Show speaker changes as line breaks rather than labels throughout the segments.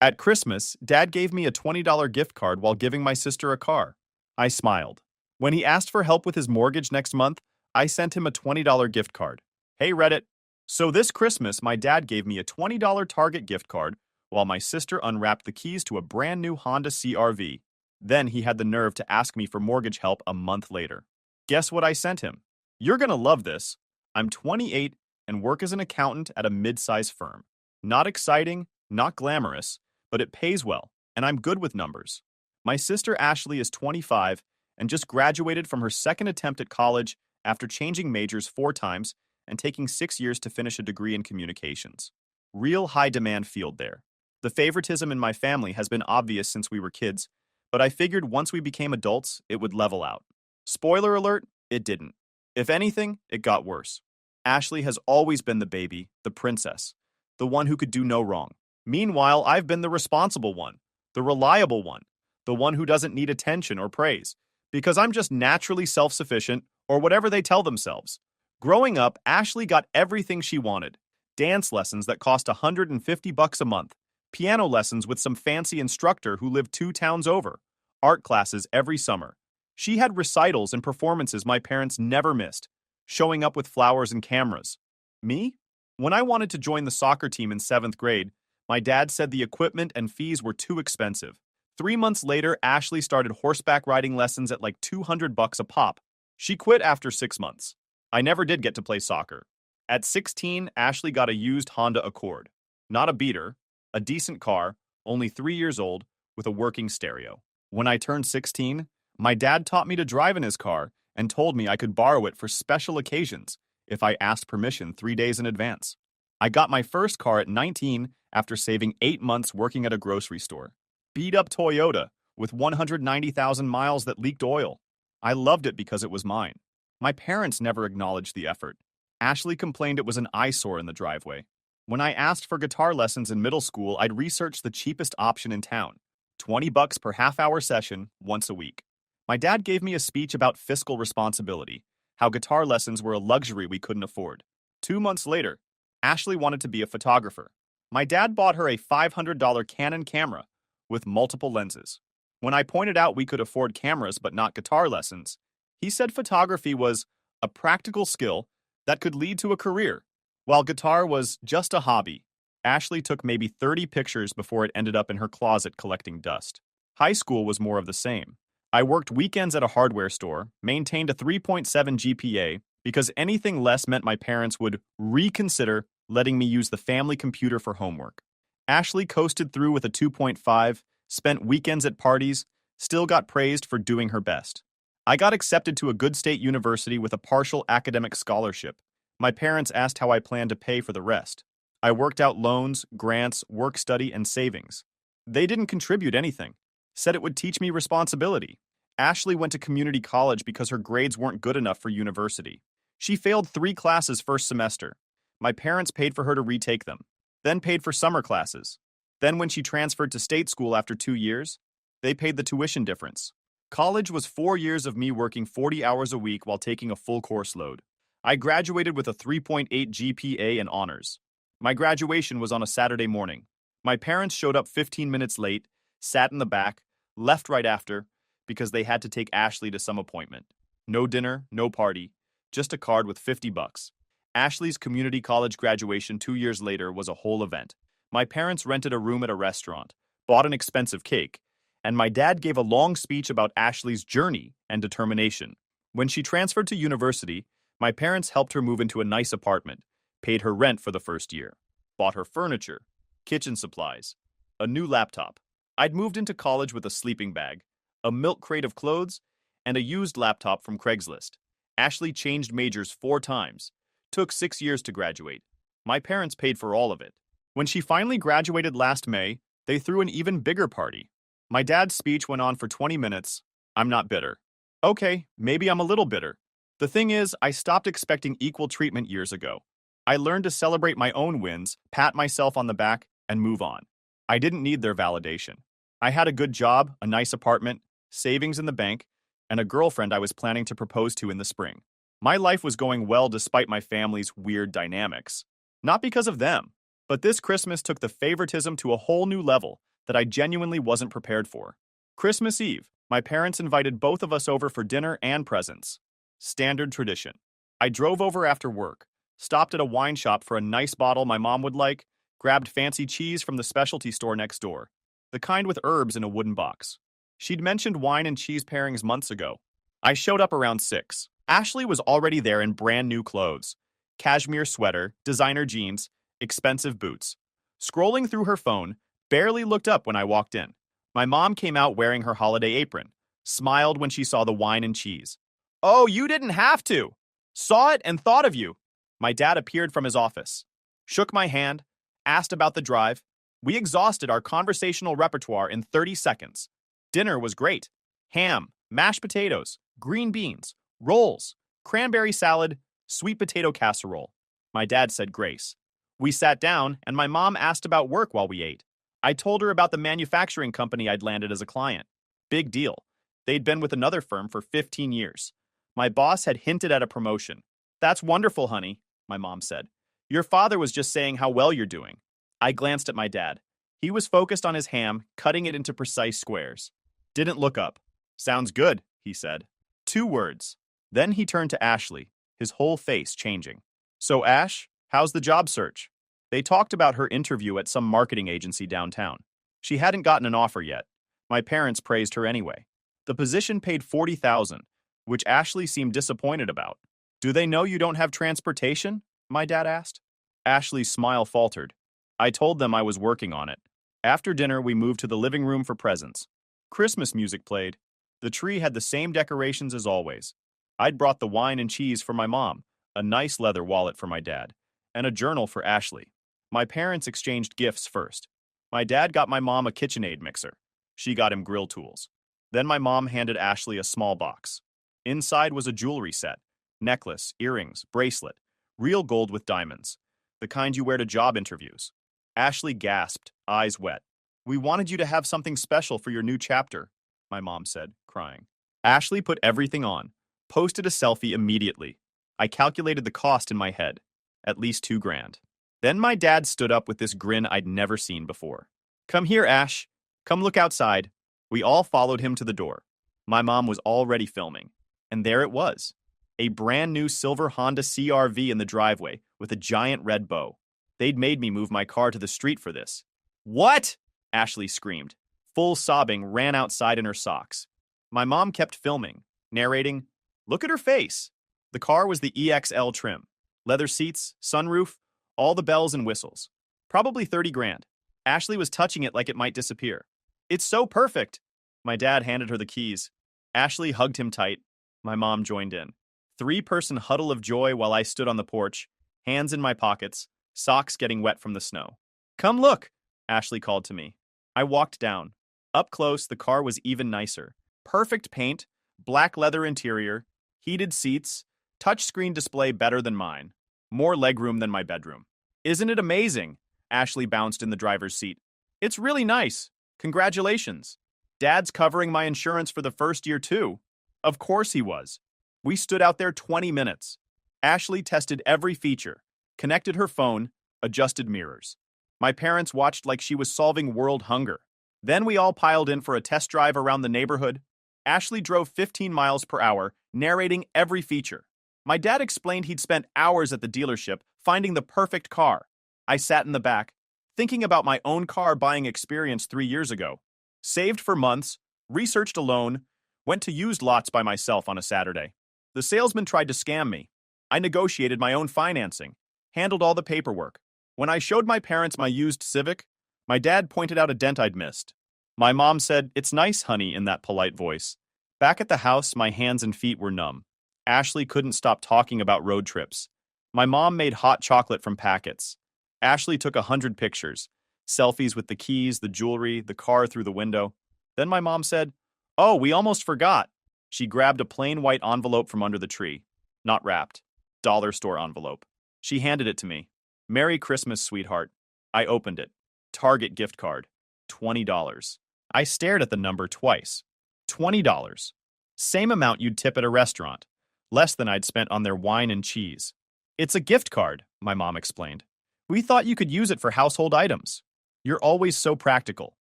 At Christmas, Dad gave me a $20 gift card while giving my sister a car. I smiled. When he asked for help with his mortgage next month, I sent him a $20 gift card. Hey Reddit. So this Christmas, my dad gave me a $20 Target gift card while my sister unwrapped the keys to a brand new Honda CRV. Then he had the nerve to ask me for mortgage help a month later. Guess what I sent him? You're gonna love this. I'm 28 and work as an accountant at a mid-size firm. Not exciting, not glamorous, but it pays well, and I'm good with numbers. My sister Ashley is 25 and just graduated from her second attempt at college after changing majors 4 times and taking 6 years to finish a degree in communications. Real high-demand field there. The favoritism in my family has been obvious since we were kids, but I figured once we became adults, it would level out. Spoiler alert, it didn't. If anything, it got worse. Ashley has always been the baby, the princess, the one who could do no wrong. Meanwhile, I've been the responsible one, the reliable one, the one who doesn't need attention or praise, because I'm just naturally self-sufficient or whatever they tell themselves. Growing up, Ashley got everything she wanted. Dance lessons that cost $150 a month, piano lessons with some fancy instructor who lived 2 towns over, art classes every summer. She had recitals and performances my parents never missed, showing up with flowers and cameras. Me? When I wanted to join the soccer team in 7th grade, my dad said the equipment and fees were too expensive. 3 months later, Ashley started horseback riding lessons at like $200 a pop. She quit after 6 months. I never did get to play soccer. At 16, Ashley got a used Honda Accord. Not a beater, a decent car, only 3 years old, with a working stereo. When I turned 16, my dad taught me to drive in his car and told me I could borrow it for special occasions if I asked permission 3 days in advance. I got my first car at 19 after saving 8 months working at a grocery store. Beat-up Toyota with 190,000 miles that leaked oil. I loved it because it was mine. My parents never acknowledged the effort. Ashley complained it was an eyesore in the driveway. When I asked for guitar lessons in middle school, I'd research the cheapest option in town, $20 per half-hour session once a week. My dad gave me a speech about fiscal responsibility, how guitar lessons were a luxury we couldn't afford. 2 months later, Ashley wanted to be a photographer. My dad bought her a $500 Canon camera with multiple lenses. When I pointed out we could afford cameras but not guitar lessons, he said photography was a practical skill that could lead to a career, while guitar was just a hobby. Ashley took maybe 30 pictures before it ended up in her closet collecting dust. High school was more of the same. I worked weekends at a hardware store, maintained a 3.7 GPA, because anything less meant my parents would reconsider letting me use the family computer for homework. Ashley coasted through with a 2.5, spent weekends at parties, still got praised for doing her best. I got accepted to a good state university with a partial academic scholarship. My parents asked how I planned to pay for the rest. I worked out loans, grants, work study, and savings. They didn't contribute anything. Said it would teach me responsibility. Ashley went to community college because her grades weren't good enough for university. She failed 3 classes first semester. My parents paid for her to retake them, then paid for summer classes. Then when she transferred to state school after 2 years, they paid the tuition difference. College was 4 years of me working 40 hours a week while taking a full course load. I graduated with a 3.8 GPA and honors. My graduation was on a Saturday morning. My parents showed up 15 minutes late, sat in the back, left right after, because they had to take Ashley to some appointment. No dinner, no party, just a card with $50. Ashley's community college graduation 2 years later was a whole event. My parents rented a room at a restaurant, bought an expensive cake, and my dad gave a long speech about Ashley's journey and determination. When she transferred to university, my parents helped her move into a nice apartment, paid her rent for the first year, bought her furniture, kitchen supplies, a new laptop. I'd moved into college with a sleeping bag, a milk crate of clothes, and a used laptop from Craigslist. Ashley changed majors 4 times, took 6 years to graduate. My parents paid for all of it. When she finally graduated last May, they threw an even bigger party. My dad's speech went on for 20 minutes. I'm not bitter. Okay, maybe I'm a little bitter. The thing is, I stopped expecting equal treatment years ago. I learned to celebrate my own wins, pat myself on the back, and move on. I didn't need their validation. I had a good job, a nice apartment, savings in the bank, and a girlfriend I was planning to propose to in the spring. My life was going well despite my family's weird dynamics. Not because of them, but this Christmas took the favoritism to a whole new level that I genuinely wasn't prepared for. Christmas Eve, my parents invited both of us over for dinner and presents. Standard tradition. I drove over after work, stopped at a wine shop for a nice bottle my mom would like, grabbed fancy cheese from the specialty store next door, the kind with herbs in a wooden box. She'd mentioned wine and cheese pairings months ago. I showed up around 6. Ashley was already there in brand new clothes. Cashmere sweater, designer jeans, expensive boots. Scrolling through her phone, barely looked up when I walked in. My mom came out wearing her holiday apron, smiled when she saw the wine and cheese. "Oh, you didn't have to! Saw it and thought of you!" My dad appeared from his office, shook my hand, asked about the drive. We exhausted our conversational repertoire in 30 seconds. Dinner was great. Ham, mashed potatoes, green beans, rolls, cranberry salad, sweet potato casserole. My dad said grace. We sat down, and my mom asked about work while we ate. I told her about the manufacturing company I'd landed as a client. Big deal. They'd been with another firm for 15 years. My boss had hinted at a promotion. "That's wonderful, honey," my mom said. "Your father was just saying how well you're doing." I glanced at my dad. He was focused on his ham, cutting it into precise squares. Didn't look up. "Sounds good," he said. 2 words. Then he turned to Ashley, his whole face changing. "So Ash, how's the job search?" They talked about her interview at some marketing agency downtown. She hadn't gotten an offer yet. My parents praised her anyway. The position paid $40,000, which Ashley seemed disappointed about. "Do they know you don't have transportation?" my dad asked. Ashley's smile faltered. I told them I was working on it. After dinner, we moved to the living room for presents. Christmas music played. The tree had the same decorations as always. I'd brought the wine and cheese for my mom, a nice leather wallet for my dad, and a journal for Ashley. My parents exchanged gifts first. My dad got my mom a KitchenAid mixer. She got him grill tools. Then my mom handed Ashley a small box. Inside was a jewelry set, necklace, earrings, bracelet, real gold with diamonds, the kind you wear to job interviews. Ashley gasped, eyes wet. "We wanted you to have something special for your new chapter," my mom said, crying. Ashley put everything on, posted a selfie immediately. I calculated the cost in my head, at least $2,000. Then my dad stood up with this grin I'd never seen before. "Come here, Ash. Come look outside." We all followed him to the door. My mom was already filming. And there it was. A brand new silver Honda CR-V in the driveway with a giant red bow. They'd made me move my car to the street for this. "What?" Ashley screamed. Full sobbing, ran outside in her socks. My mom kept filming, narrating, "Look at her face." The car was the EXL trim. Leather seats, sunroof, all the bells and whistles. Probably $30,000. Ashley was touching it like it might disappear. "It's so perfect." My dad handed her the keys. Ashley hugged him tight. My mom joined in. 3-person huddle of joy while I stood on the porch, hands in my pockets, socks getting wet from the snow. "Come look," Ashley called to me. I walked down. Up close, the car was even nicer. Perfect paint, black leather interior, heated seats, touchscreen display better than mine. More legroom than my bedroom. "Isn't it amazing?" Ashley bounced in the driver's seat. "It's really nice. Congratulations. Dad's covering my insurance for the first year, too." Of course he was. We stood out there 20 minutes. Ashley tested every feature, connected her phone, adjusted mirrors. My parents watched like she was solving world hunger. Then we all piled in for a test drive around the neighborhood. Ashley drove 15 miles per hour, narrating every feature. My dad explained he'd spent hours at the dealership finding the perfect car. I sat in the back, thinking about my own car buying experience 3 years ago. Saved for months, researched alone, went to used lots by myself on a Saturday. The salesman tried to scam me. I negotiated my own financing, handled all the paperwork. When I showed my parents my used Civic, my dad pointed out a dent I'd missed. My mom said, "It's nice, honey," in that polite voice. Back at the house, my hands and feet were numb. Ashley couldn't stop talking about road trips. My mom made hot chocolate from packets. Ashley took 100 pictures, selfies with the keys, the jewelry, the car through the window. Then my mom said, "Oh, we almost forgot." She grabbed a plain white envelope from under the tree. Not wrapped. Dollar store envelope. She handed it to me. "Merry Christmas, sweetheart." I opened it. Target gift card. $20. I stared at the number twice. $20. Same amount you'd tip at a restaurant. Less than I'd spent on their wine and cheese. "It's a gift card," my mom explained. "We thought you could use it for household items. You're always so practical."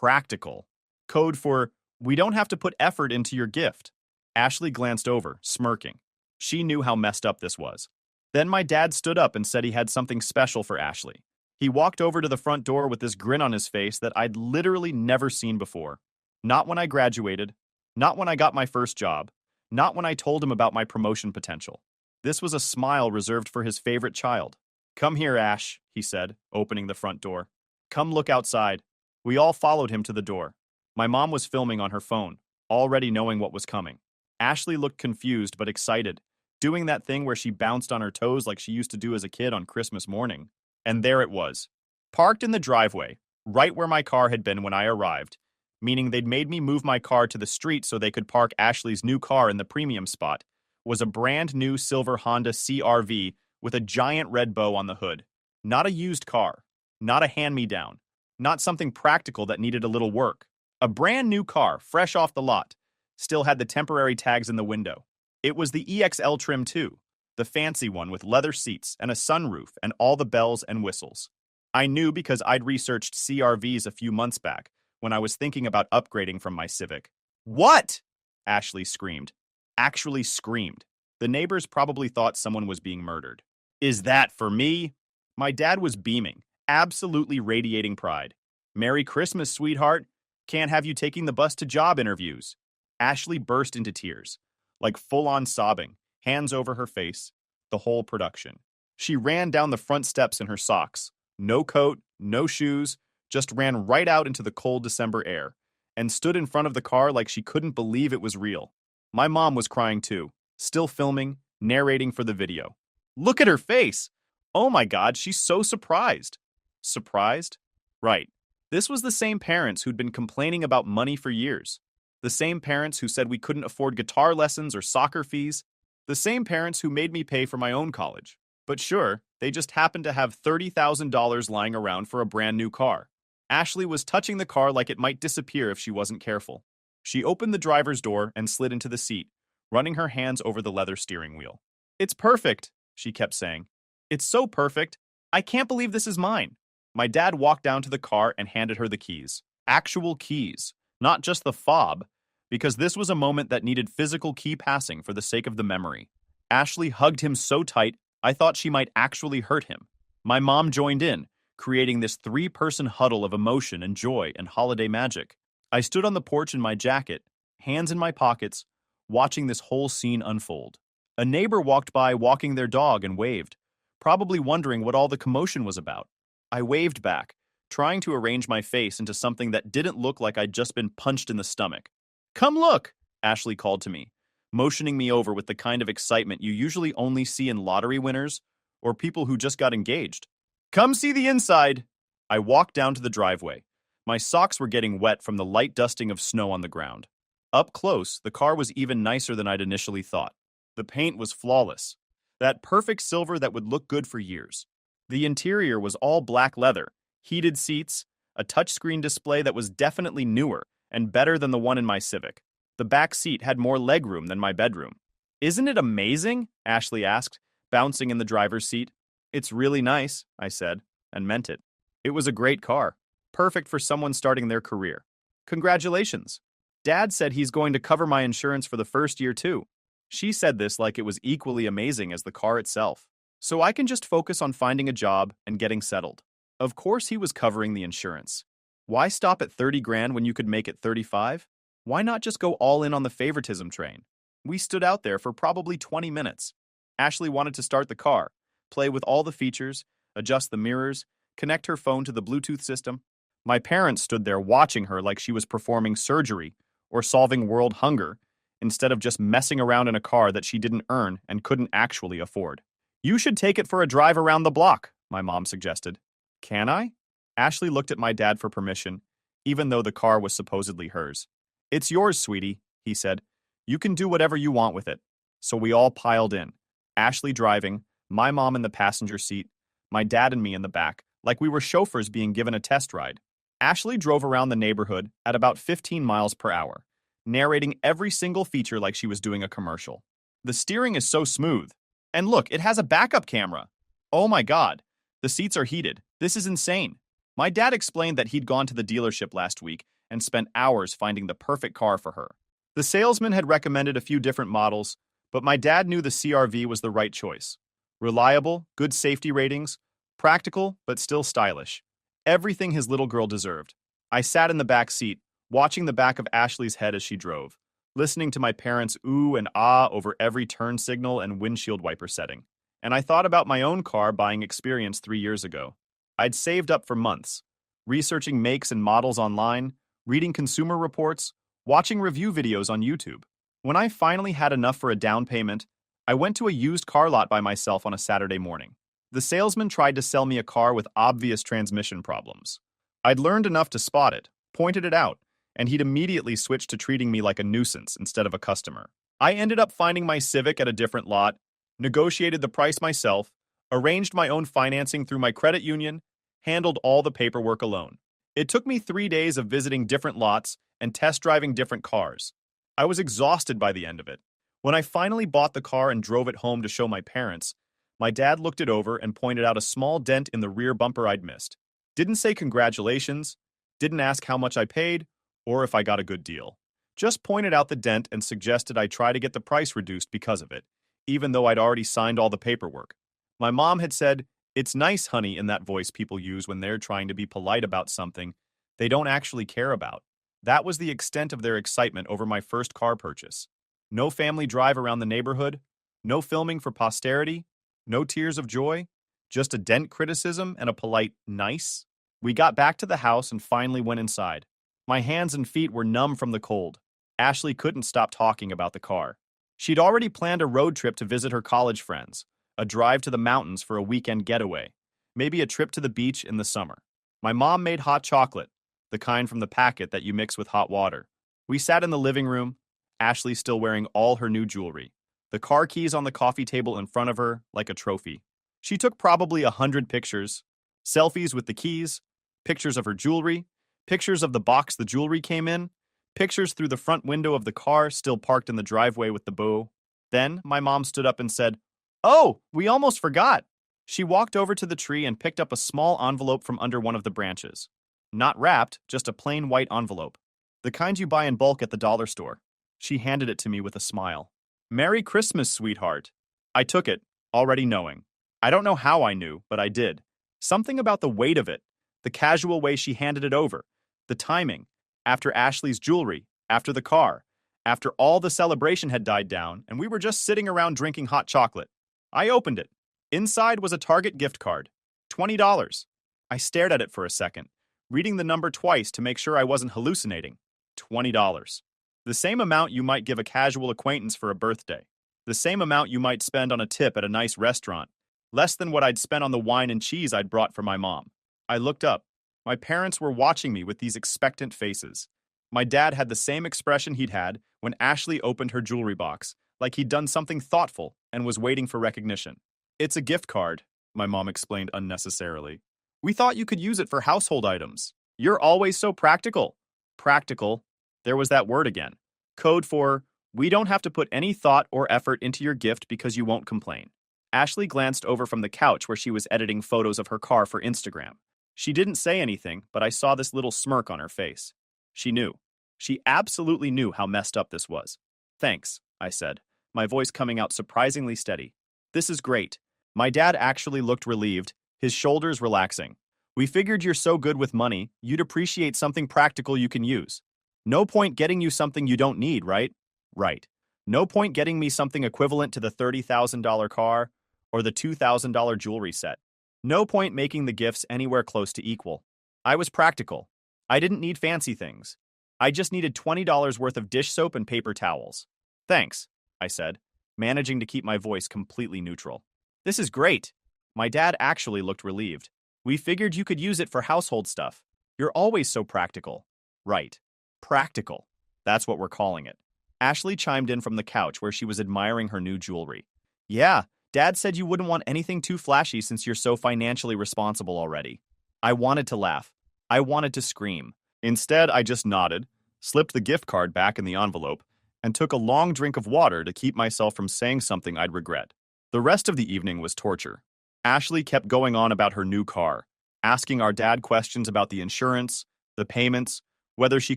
practical. Code for, we don't have to put effort into your gift. Ashley glanced over, smirking. She knew how messed up this was. Then my dad stood up and said he had something special for Ashley. He walked over to the front door with this grin on his face that I'd literally never seen before. Not when I graduated, not when I got my first job, not when I told him about my promotion potential. This was a smile reserved for his favorite child. Come here, Ash, he said, opening the front door. Come look outside. We all followed him to the door. My mom was filming on her phone, already knowing what was coming. Ashley looked confused but excited, doing that thing where she bounced on her toes like she used to do as a kid on Christmas morning. And there it was, parked in the driveway, right where my car had been when I arrived, meaning they'd made me move my car to the street so they could park Ashley's new car in the premium spot, was a brand new silver Honda CR-V with a giant red bow on the hood. Not a used car, not a hand-me-down, not something practical that needed a little work. A brand new car, fresh off the lot, still had the temporary tags in the window. It was the EXL trim too, the fancy one with leather seats and a sunroof and all the bells and whistles. I knew because I'd researched CR-Vs a few months back when I was thinking about upgrading from my Civic. What? Ashley screamed. Actually screamed. The neighbors probably thought someone was being murdered. Is that for me? My dad was beaming, absolutely radiating pride. Merry Christmas, sweetheart. Can't have you taking the bus to job interviews. Ashley burst into tears, like full-on sobbing, hands over her face, the whole production. She ran down the front steps in her socks. No coat, no shoes, just ran right out into the cold December air, and stood in front of the car like she couldn't believe it was real. My mom was crying too, still filming, narrating for the video. Look at her face! Oh my God, she's so surprised. Surprised? Right. This was the same parents who'd been complaining about money for years. The same parents who said we couldn't afford guitar lessons or soccer fees. The same parents who made me pay for my own college. But sure, they just happened to have $30,000 lying around for a brand new car. Ashley was touching the car like it might disappear if she wasn't careful. She opened the driver's door and slid into the seat, running her hands over the leather steering wheel. It's perfect, she kept saying. It's so perfect. I can't believe this is mine. My dad walked down to the car and handed her the keys. Actual keys, not just the fob, because this was a moment that needed physical key passing for the sake of the memory. Ashley hugged him so tight, I thought she might actually hurt him. My mom joined in, creating this three-person huddle of emotion and joy and holiday magic. I stood on the porch in my jacket, hands in my pockets, watching this whole scene unfold. A neighbor walked by walking their dog and waved, probably wondering what all the commotion was about. I waved back, trying to arrange my face into something that didn't look like I'd just been punched in the stomach. Come look, Ashley called to me, motioning me over with the kind of excitement you usually only see in lottery winners or people who just got engaged. Come see the inside. I walked down to the driveway. My socks were getting wet from the light dusting of snow on the ground. Up close, the car was even nicer than I'd initially thought. The paint was flawless. That perfect silver that would look good for years. The interior was all black leather, heated seats, a touchscreen display that was definitely newer and better than the one in my Civic. The back seat had more legroom than my bedroom. Isn't it amazing? Ashley asked, bouncing in the driver's seat. It's really nice, I said, and meant it. It was a great car, perfect for someone starting their career. Congratulations. Dad said he's going to cover my insurance for the first year too. She said this like it was equally amazing as the car itself. So I can just focus on finding a job and getting settled. Of course he was covering the insurance. Why stop at 30 grand when you could make it 35? Why not just go all in on the favoritism train? We stood out there for probably 20 minutes. Ashley wanted to start the car, play with all the features, adjust the mirrors, connect her phone to the Bluetooth system. My parents stood there watching her like she was performing surgery or solving world hunger, instead of just messing around in a car that she didn't earn and couldn't actually afford. You should take it for a drive around the block, my mom suggested. Can I? Ashley looked at my dad for permission, even though the car was supposedly hers. It's yours, sweetie, he said. You can do whatever you want with it. So we all piled in. Ashley driving, my mom in the passenger seat, my dad and me in the back, like we were chauffeurs being given a test ride. Ashley drove around the neighborhood at about 15 miles per hour, narrating every single feature like she was doing a commercial. The steering is so smooth. And look, it has a backup camera. Oh my God. The seats are heated. This is insane. My dad explained that he'd gone to the dealership last week and spent hours finding the perfect car for her. The salesman had recommended a few different models, but my dad knew the CRV was the right choice. Reliable, good safety ratings, practical, but still stylish. Everything his little girl deserved. I sat in the back seat, watching the back of Ashley's head as she drove, listening to my parents' ooh and ah over every turn signal and windshield wiper setting. And I thought about my own car buying experience 3 years ago. I'd saved up for months, researching makes and models online, reading consumer reports, watching review videos on YouTube. When I finally had enough for a down payment, I went to a used car lot by myself on a Saturday morning. The salesman tried to sell me a car with obvious transmission problems. I'd learned enough to spot it, pointed it out, and he'd immediately switched to treating me like a nuisance instead of a customer. I ended up finding my Civic at a different lot, negotiated the price myself, arranged my own financing through my credit union, handled all the paperwork alone. It took me 3 days of visiting different lots and test driving different cars. I was exhausted by the end of it. When I finally bought the car and drove it home to show my parents, my dad looked it over and pointed out a small dent in the rear bumper I'd missed. Didn't say congratulations, didn't ask how much I paid, or if I got a good deal. Just pointed out the dent and suggested I try to get the price reduced because of it, even though I'd already signed all the paperwork. My mom had said, "It's nice, honey," in that voice people use when they're trying to be polite about something they don't actually care about. That was the extent of their excitement over my first car purchase. No family drive around the neighborhood, no filming for posterity, no tears of joy, just a dent criticism and a polite nice. We got back to the house and finally went inside. My hands and feet were numb from the cold. Ashley couldn't stop talking about the car. She'd already planned a road trip to visit her college friends, a drive to the mountains for a weekend getaway, maybe a trip to the beach in the summer. My mom made hot chocolate, the kind from the packet that you mix with hot water. We sat in the living room, Ashley still wearing all her new jewelry, the car keys on the coffee table in front of her like a trophy. She took probably 100 pictures, selfies with the keys, pictures of her jewelry, pictures of the box the jewelry came in, pictures through the front window of the car still parked in the driveway with the bow. Then my mom stood up and said, "Oh, we almost forgot." She walked over to the tree and picked up a small envelope from under one of the branches. Not wrapped, just a plain white envelope. The kind you buy in bulk at the dollar store. She handed it to me with a smile. "Merry Christmas, sweetheart." I took it, already knowing. I don't know how I knew, but I did. Something about the weight of it, the casual way she handed it over, the timing, after Ashley's jewelry, after the car, after all the celebration had died down and we were just sitting around drinking hot chocolate. I opened it. Inside was a Target gift card. $20. I stared at it for a second, reading the number twice to make sure I wasn't hallucinating. $20. The same amount you might give a casual acquaintance for a birthday. The same amount you might spend on a tip at a nice restaurant. Less than what I'd spent on the wine and cheese I'd brought for my mom. I looked up. My parents were watching me with these expectant faces. My dad had the same expression he'd had when Ashley opened her jewelry box, like he'd done something thoughtful and was waiting for recognition. "It's a gift card," my mom explained unnecessarily. "We thought you could use it for household items. You're always so practical." Practical. There was that word again. Code for, we don't have to put any thought or effort into your gift because you won't complain. Ashley glanced over from the couch where she was editing photos of her car for Instagram. She didn't say anything, but I saw this little smirk on her face. She knew. She absolutely knew how messed up this was. "Thanks," I said, my voice coming out surprisingly steady. "This is great." My dad actually looked relieved, his shoulders relaxing. "We figured you're so good with money, you'd appreciate something practical you can use. No point getting you something you don't need, right?" "Right. No point getting me something equivalent to the $30,000 car or the $2,000 jewelry set. No point making the gifts anywhere close to equal. I was practical. I didn't need fancy things. I just needed $20 worth of dish soap and paper towels." "Thanks," I said, managing to keep my voice completely neutral. "This is great." My dad actually looked relieved. "We figured you could use it for household stuff. You're always so practical." "Right. Practical. That's what we're calling it." Ashley chimed in from the couch where she was admiring her new jewelry. "Yeah, Dad said you wouldn't want anything too flashy since you're so financially responsible already." I wanted to laugh. I wanted to scream. Instead, I just nodded, slipped the gift card back in the envelope, and took a long drink of water to keep myself from saying something I'd regret. The rest of the evening was torture. Ashley kept going on about her new car, asking our dad questions about the insurance, the payments, whether she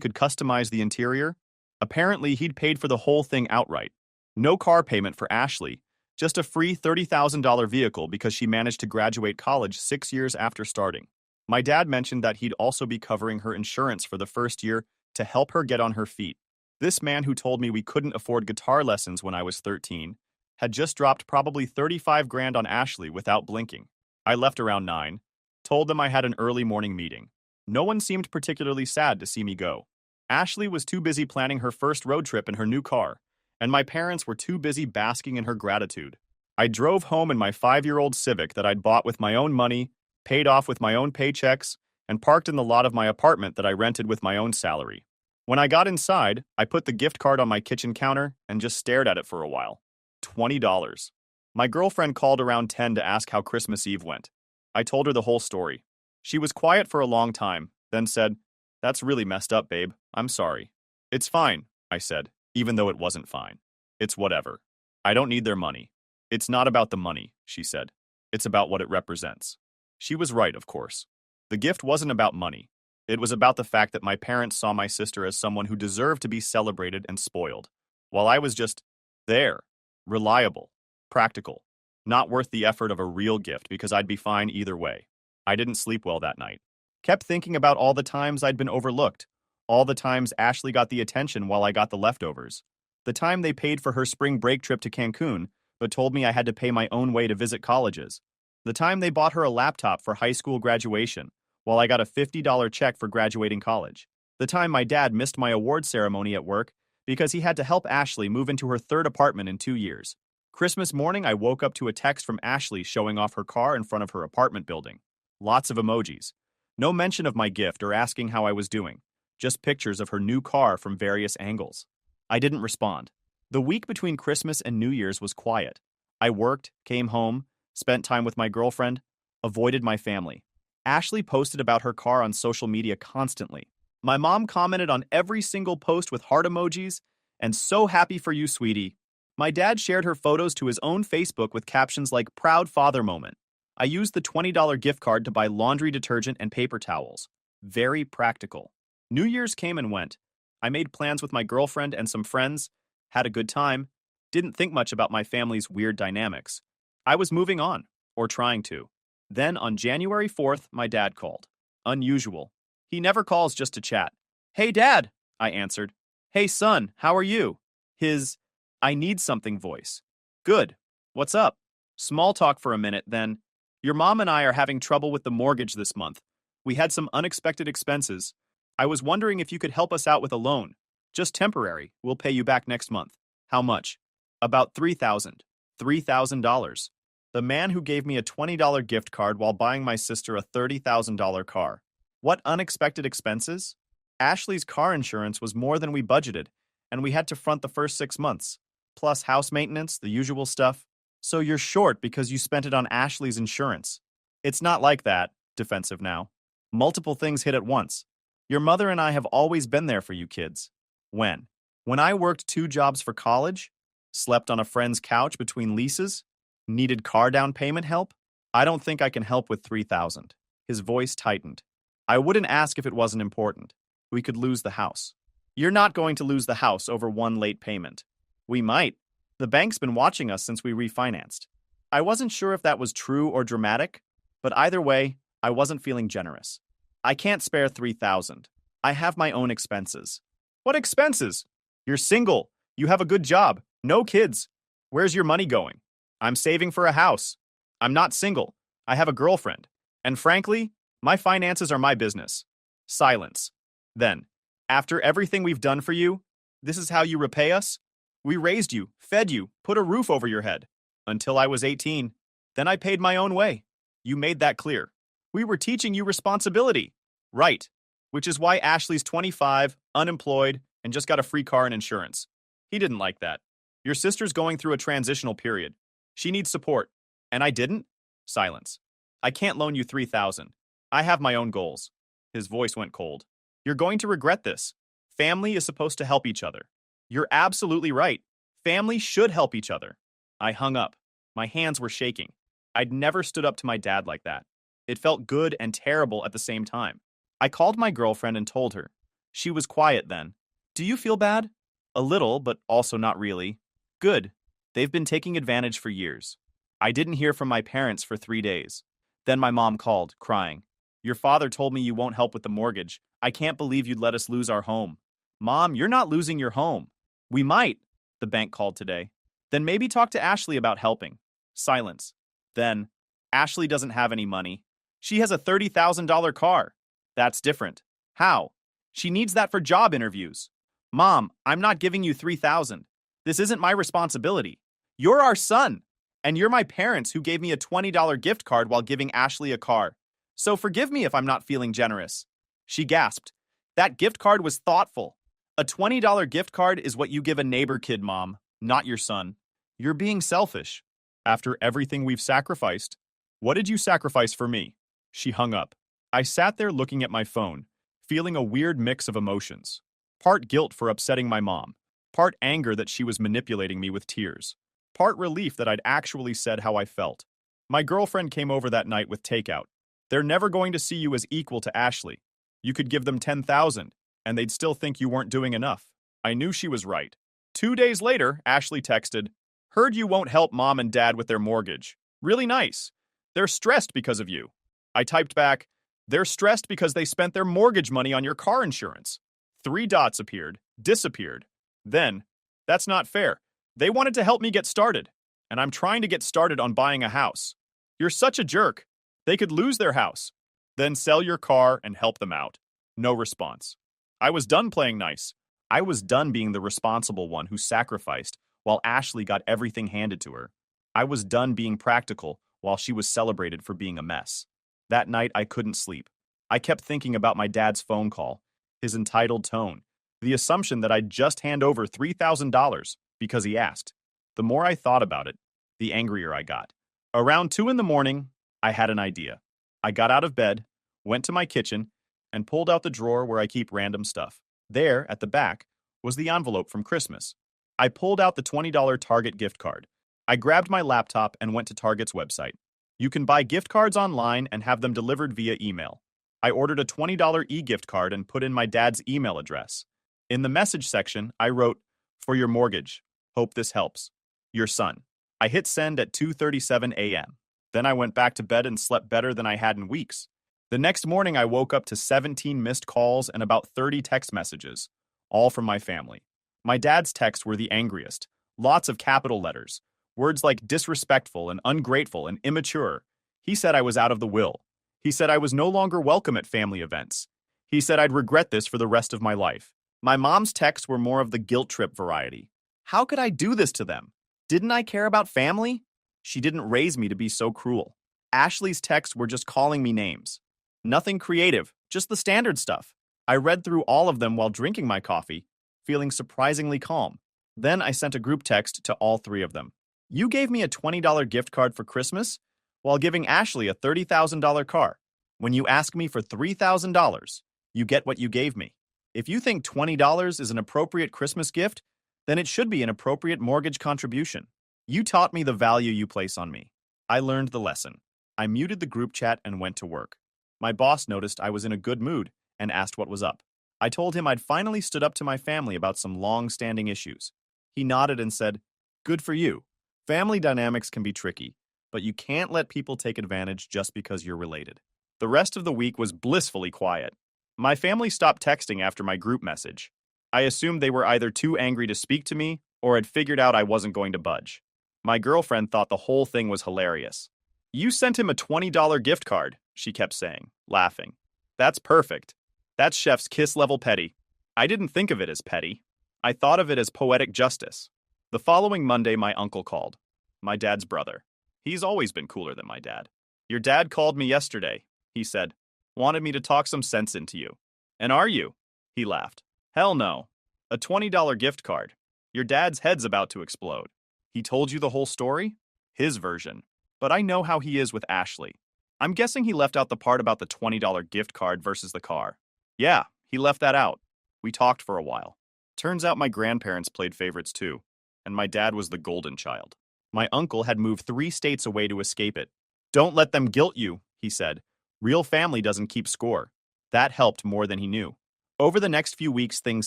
could customize the interior. Apparently, he'd paid for the whole thing outright. No car payment for Ashley, just a free $30,000 vehicle because she managed to graduate college 6 years after starting. My dad mentioned that he'd also be covering her insurance for the first year to help her get on her feet. This man who told me we couldn't afford guitar lessons when I was 13 had just dropped probably 35 grand on Ashley without blinking. I left around 9, told them I had an early morning meeting. No one seemed particularly sad to see me go. Ashley was too busy planning her first road trip in her new car, and my parents were too busy basking in her gratitude. I drove home in my 5-year-old Civic that I'd bought with my own money, paid off with my own paychecks, and parked in the lot of my apartment that I rented with my own salary. When I got inside, I put the gift card on my kitchen counter and just stared at it for a while. $20. My girlfriend called around 10 to ask how Christmas Eve went. I told her the whole story. She was quiet for a long time, then said, "That's really messed up, babe. I'm sorry." "It's fine," I said, even though it wasn't fine. "It's whatever. I don't need their money." "It's not about the money," she said. "It's about what it represents." She was right, of course. The gift wasn't about money. It was about the fact that my parents saw my sister as someone who deserved to be celebrated and spoiled, while I was just there, reliable, practical, not worth the effort of a real gift because I'd be fine either way. I didn't sleep well that night. Kept thinking about all the times I'd been overlooked, all the times Ashley got the attention while I got the leftovers, the time they paid for her spring break trip to Cancun but told me I had to pay my own way to visit colleges, the time they bought her a laptop for high school graduation while I got a $50 check for graduating college, the time my dad missed my award ceremony at work because he had to help Ashley move into her third apartment in 2 years. Christmas morning, I woke up to a text from Ashley showing off her car in front of her apartment building. Lots of emojis. No mention of my gift or asking how I was doing. Just pictures of her new car from various angles. I didn't respond. The week between Christmas and New Year's was quiet. I worked, came home, spent time with my girlfriend, avoided my family. Ashley posted about her car on social media constantly. My mom commented on every single post with heart emojis and "so happy for you, sweetie." My dad shared her photos to his own Facebook with captions like "proud father moment." I used the $20 gift card to buy laundry detergent and paper towels. Very practical. New Year's came and went. I made plans with my girlfriend and some friends, had a good time, didn't think much about my family's weird dynamics. I was moving on, or trying to. Then on January 4th, my dad called. Unusual. He never calls just to chat. "Hey, Dad," I answered. "Hey, son, how are you?" His "I need something" voice. "Good. What's up?" Small talk for a minute, then, "Your mom and I are having trouble with the mortgage this month. We had some unexpected expenses. I was wondering if you could help us out with a loan. Just temporary. We'll pay you back next month." "How much?" "About $3,000. $3,000. The man who gave me a $20 gift card while buying my sister a $30,000 car. What unexpected expenses? Ashley's car insurance was more than we budgeted, and we had to front the first 6 months. Plus house maintenance, the usual stuff. "So you're short because you spent it on Ashley's insurance." "It's not like that," defensive now. "Multiple things hit at once. Your mother and I have always been there for you kids." "When?" "When I worked 2 jobs for college, slept on a friend's couch between leases, needed car down payment help. I don't think I can help with $3,000. His voice tightened. "I wouldn't ask if it wasn't important. We could lose the house." "You're not going to lose the house over one late payment." "We might. The bank's been watching us since we refinanced." I wasn't sure if that was true or dramatic, but either way, I wasn't feeling generous. "I can't spare $3,000. I have my own expenses." "What expenses?" "You're single. You have a good job. No kids. Where's your money going?" "I'm saving for a house." "I'm not single. I have a girlfriend. And frankly, my finances are my business." Silence. Then, "After everything we've done for you, this is how you repay us? We raised you, fed you, put a roof over your head. Until I was 18. Then I paid my own way. You made that clear. We were teaching you responsibility." "Right. Which is why Ashley's 25, unemployed, and just got a free car and insurance." He didn't like that. "Your sister's going through a transitional period. She needs support. And I didn't?" Silence. "I can't loan you $3,000. I have my own goals." His voice went cold. "You're going to regret this. Family is supposed to help each other." "You're absolutely right. Family should help each other." I hung up. My hands were shaking. I'd never stood up to my dad like that. It felt good and terrible at the same time. I called my girlfriend and told her. She was quiet then. Do you feel bad? A little, but also not really. Good. They've been taking advantage for years. I didn't hear from my parents for 3 days. Then my mom called, crying. Your father told me you won't help with the mortgage. I can't believe you'd let us lose our home. Mom, you're not losing your home. We might, the bank called today. Then maybe talk to Ashley about helping. Silence. Then, Ashley doesn't have any money. She has a $30,000 car. That's different. How? She needs that for job interviews. Mom, I'm not giving you $3,000. This isn't my responsibility. You're our son. And you're my parents who gave me a $20 gift card while giving Ashley a car. So forgive me if I'm not feeling generous. She gasped. That gift card was thoughtful. A $20 gift card is what you give a neighbor kid, Mom, not your son. You're being selfish. After everything we've sacrificed. What did you sacrifice for me? She hung up. I sat there looking at my phone, feeling a weird mix of emotions. Part guilt for upsetting my mom. Part anger that she was manipulating me with tears. Part relief that I'd actually said how I felt. My girlfriend came over that night with takeout. They're never going to see you as equal to Ashley. You could give them $10,000, and they'd still think you weren't doing enough. I knew she was right. 2 days later, Ashley texted, Heard you won't help Mom and Dad with their mortgage. Really nice. They're stressed because of you. I typed back, They're stressed because they spent their mortgage money on your car insurance. 3 dots appeared, disappeared. Then, that's not fair. They wanted to help me get started, and I'm trying to get started on buying a house. You're such a jerk. They could lose their house. Then sell your car and help them out. No response. I was done playing nice. I was done being the responsible one who sacrificed while Ashley got everything handed to her. I was done being practical while she was celebrated for being a mess. That night, I couldn't sleep. I kept thinking about my dad's phone call, his entitled tone, the assumption that I'd just hand over $3,000 because he asked. The more I thought about it, the angrier I got. Around 2 in the morning, I had an idea. I got out of bed, went to my kitchen, and pulled out the drawer where I keep random stuff. There, at the back, was the envelope from Christmas. I pulled out the $20 Target gift card. I grabbed my laptop and went to Target's website. You can buy gift cards online and have them delivered via email. I ordered a $20 e-gift card and put in my dad's email address. In the message section, I wrote, For your mortgage. Hope this helps. Your son. I hit send at 2:37 a.m. Then I went back to bed and slept better than I had in weeks. The next morning, I woke up to 17 missed calls and about 30 text messages, all from my family. My dad's texts were the angriest. Lots of capital letters. Words like disrespectful and ungrateful and immature. He said I was out of the will. He said I was no longer welcome at family events. He said I'd regret this for the rest of my life. My mom's texts were more of the guilt trip variety. How could I do this to them? Didn't I care about family? She didn't raise me to be so cruel. Ashley's texts were just calling me names. Nothing creative, just the standard stuff. I read through all of them while drinking my coffee, feeling surprisingly calm. Then I sent a group text to all 3 of them. You gave me a $20 gift card for Christmas while giving Ashley a $30,000 car. When you ask me for $3,000, you get what you gave me. If you think $20 is an appropriate Christmas gift, then it should be an appropriate mortgage contribution. You taught me the value you place on me. I learned the lesson. I muted the group chat and went to work. My boss noticed I was in a good mood and asked what was up. I told him I'd finally stood up to my family about some long-standing issues. He nodded and said, Good for you. Family dynamics can be tricky, but you can't let people take advantage just because you're related. The rest of the week was blissfully quiet. My family stopped texting after my group message. I assumed they were either too angry to speak to me or had figured out I wasn't going to budge. My girlfriend thought the whole thing was hilarious. You sent him a $20 gift card, she kept saying, laughing. That's perfect. That's chef's kiss level petty. I didn't think of it as petty. I thought of it as poetic justice. The following Monday, my uncle called. My dad's brother. He's always been cooler than my dad. Your dad called me yesterday, he said. Wanted me to talk some sense into you. And are you? He laughed. Hell no. A $20 gift card. Your dad's head's about to explode. He told you the whole story? His version. But I know how he is with Ashley. I'm guessing he left out the part about the $20 gift card versus the car. Yeah, he left that out. We talked for a while. Turns out my grandparents played favorites too, and my dad was the golden child. My uncle had moved 3 states away to escape it. Don't let them guilt you, he said, Real family doesn't keep score. That helped more than he knew. Over the next few weeks, things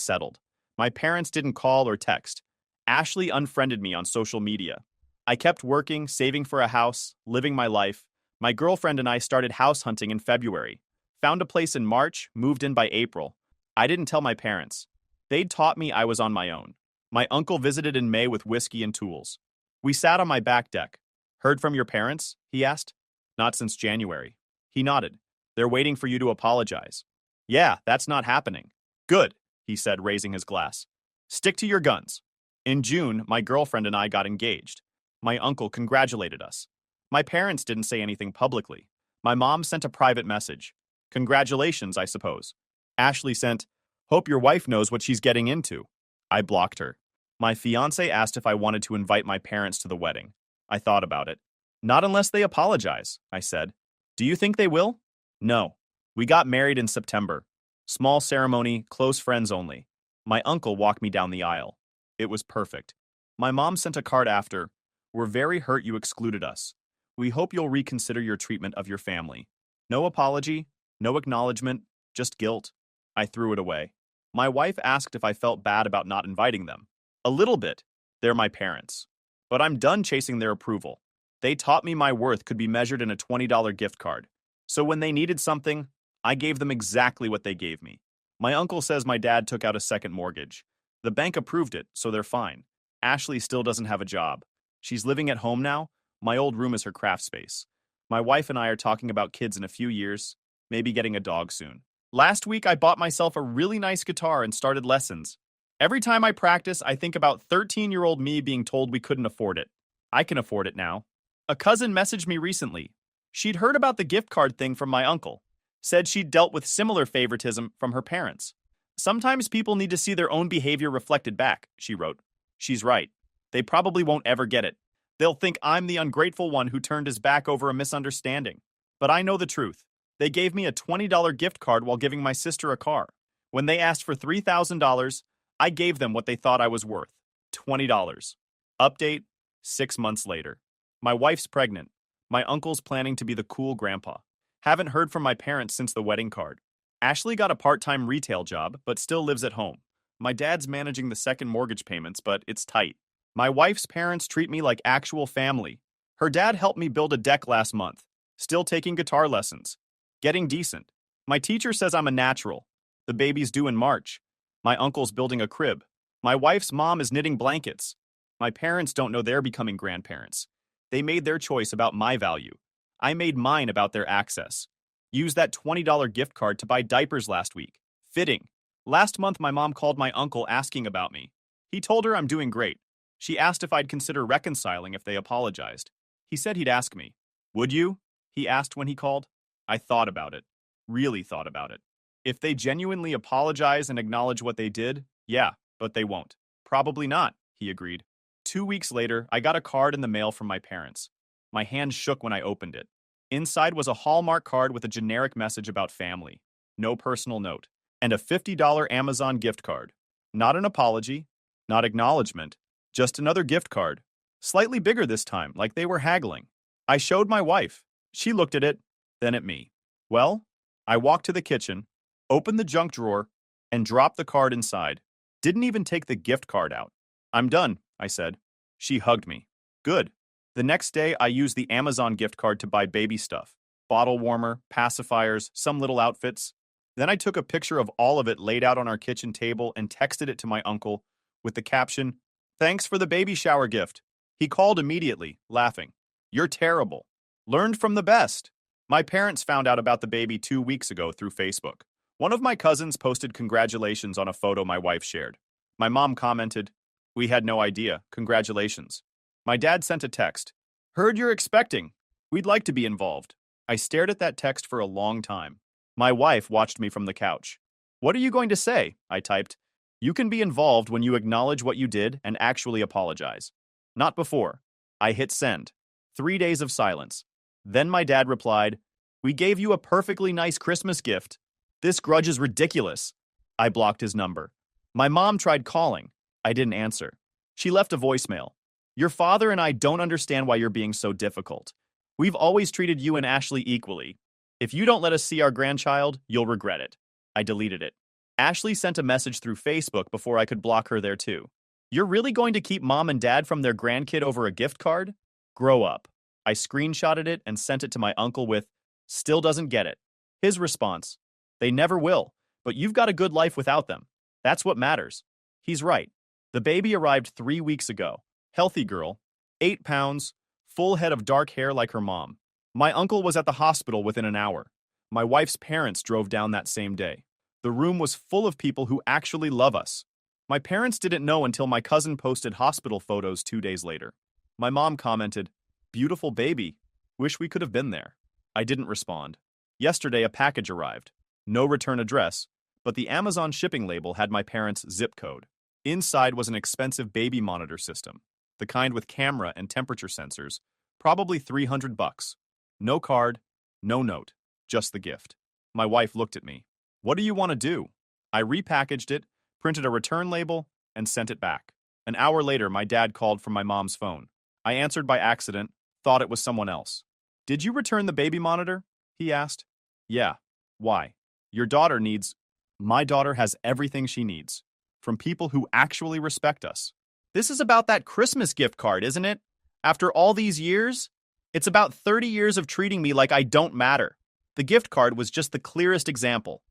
settled. My parents didn't call or text. Ashley unfriended me on social media. I kept working, saving for a house, living my life. My girlfriend and I started house hunting in February. Found a place in March, moved in by April. I didn't tell my parents. They'd taught me I was on my own. My uncle visited in May with whiskey and tools. We sat on my back deck. Heard from your parents? He asked. Not since January. He nodded. They're waiting for you to apologize. Yeah, that's not happening. Good, he said, raising his glass. Stick to your guns. In June, my girlfriend and I got engaged. My uncle congratulated us. My parents didn't say anything publicly. My mom sent a private message. Congratulations, I suppose. Ashley sent, hope your wife knows what she's getting into. I blocked her. My fiancé asked if I wanted to invite my parents to the wedding. I thought about it. Not unless they apologize, I said. Do you think they will? No. We got married in September. Small ceremony, close friends only. My uncle walked me down the aisle. It was perfect. My mom sent a card after. We're very hurt you excluded us. We hope you'll reconsider your treatment of your family. No apology, no acknowledgement, just guilt. I threw it away. My wife asked if I felt bad about not inviting them. A little bit. They're my parents. But I'm done chasing their approval. They taught me my worth could be measured in a $20 gift card. So when they needed something, I gave them exactly what they gave me. My uncle says my dad took out a second mortgage. The bank approved it, so they're fine. Ashley still doesn't have a job. She's living at home now. My old room is her craft space. My wife and I are talking about kids in a few years, maybe getting a dog soon. Last week, I bought myself a really nice guitar and started lessons. Every time I practice, I think about 13-year-old me being told we couldn't afford it. I can afford it now. A cousin messaged me recently. She'd heard about the gift card thing from my uncle. Said she'd dealt with similar favoritism from her parents. Sometimes people need to see their own behavior reflected back, she wrote. She's right. They probably won't ever get it. They'll think I'm the ungrateful one who turned his back over a misunderstanding. But I know the truth. They gave me a $20 gift card while giving my sister a car. When they asked for $3,000, I gave them what they thought I was worth, $20. Update, 6 months later. My wife's pregnant. My uncle's planning to be the cool grandpa. Haven't heard from my parents since the wedding card. Ashley got a part-time retail job, but still lives at home. My dad's managing the second mortgage payments, but it's tight. My wife's parents treat me like actual family. Her dad helped me build a deck last month. Still taking guitar lessons. Getting decent. My teacher says I'm a natural. The baby's due in March. My uncle's building a crib. My wife's mom is knitting blankets. My parents don't know they're becoming grandparents. They made their choice about my value. I made mine about their access. Used that $20 gift card to buy diapers last week. Fitting. Last month, my mom called my uncle asking about me. He told her I'm doing great. She asked if I'd consider reconciling if they apologized. He said he'd ask me. Would you? He asked when he called. I thought about it. Really thought about it. If they genuinely apologize and acknowledge what they did, yeah, but they won't. Probably not, he agreed. 2 weeks later, I got a card in the mail from my parents. My hand shook when I opened it. Inside was a Hallmark card with a generic message about family. No personal note. And a $50 Amazon gift card. Not an apology, not acknowledgement, just another gift card. Slightly bigger this time, like they were haggling. I showed my wife. She looked at it, then at me. Well, I walked to the kitchen, opened the junk drawer, and dropped the card inside. Didn't even take the gift card out. I'm done, I said. She hugged me. Good. The next day, I used the Amazon gift card to buy baby stuff. Bottle warmer, pacifiers, some little outfits. Then I took a picture of all of it laid out on our kitchen table and texted it to my uncle with the caption, "Thanks for the baby shower gift." He called immediately, laughing. "You're terrible. Learned from the best." My parents found out about the baby 2 weeks ago through Facebook. One of my cousins posted congratulations on a photo my wife shared. My mom commented, "We had no idea. Congratulations." My dad sent a text. "Heard you're expecting. We'd like to be involved." I stared at that text for a long time. My wife watched me from the couch. "What are you going to say?" I typed. "You can be involved when you acknowledge what you did and actually apologize. Not before." I hit send. 3 days of silence. Then my dad replied, "We gave you a perfectly nice Christmas gift. This grudge is ridiculous." I blocked his number. My mom tried calling. I didn't answer. She left a voicemail. "Your father and I don't understand why you're being so difficult. We've always treated you and Ashley equally. If you don't let us see our grandchild, you'll regret it. I deleted it. Ashley sent a message through Facebook before I could block her there too. You're really going to keep mom and dad from their grandkid over a gift card? Grow up. I screenshotted it and sent it to my uncle with, still doesn't get it. His response, they never will, but you've got a good life without them. That's what matters. He's right. The baby arrived 3 weeks ago. Healthy girl, 8 pounds, full head of dark hair like her mom. My uncle was at the hospital within an hour. My wife's parents drove down that same day. The room was full of people who actually love us. My parents didn't know until my cousin posted hospital photos 2 days later. My mom commented, beautiful baby. Wish we could have been there. I didn't respond. Yesterday, a package arrived. No return address, but the Amazon shipping label had my parents' zip code. Inside was an expensive baby monitor system, the kind with camera and temperature sensors, probably $300. No card, no note, just the gift. My wife looked at me. What do you want to do? I repackaged it, printed a return label, and sent it back. An hour later, my dad called from my mom's phone. I answered by accident, thought it was someone else. Did you return the baby monitor? He asked. Yeah. Why? Your daughter needs... My daughter has everything she needs. From people who actually respect us. This is about that Christmas gift card, isn't it? After all these years? It's about 30 years of treating me like I don't matter. The gift card was just the clearest example.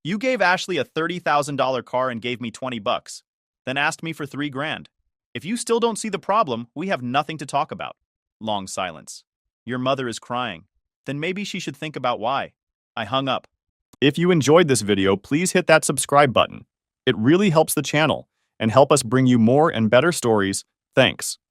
You gave Ashley a $30,000 car and gave me $20, then asked me for $3,000. If you still don't see the problem, we have nothing to talk about. Long silence. Your mother is crying. Then maybe she should think about why. I hung up. If you enjoyed this video, please hit that subscribe button. It really helps the channel and help us bring you more and better stories. Thanks.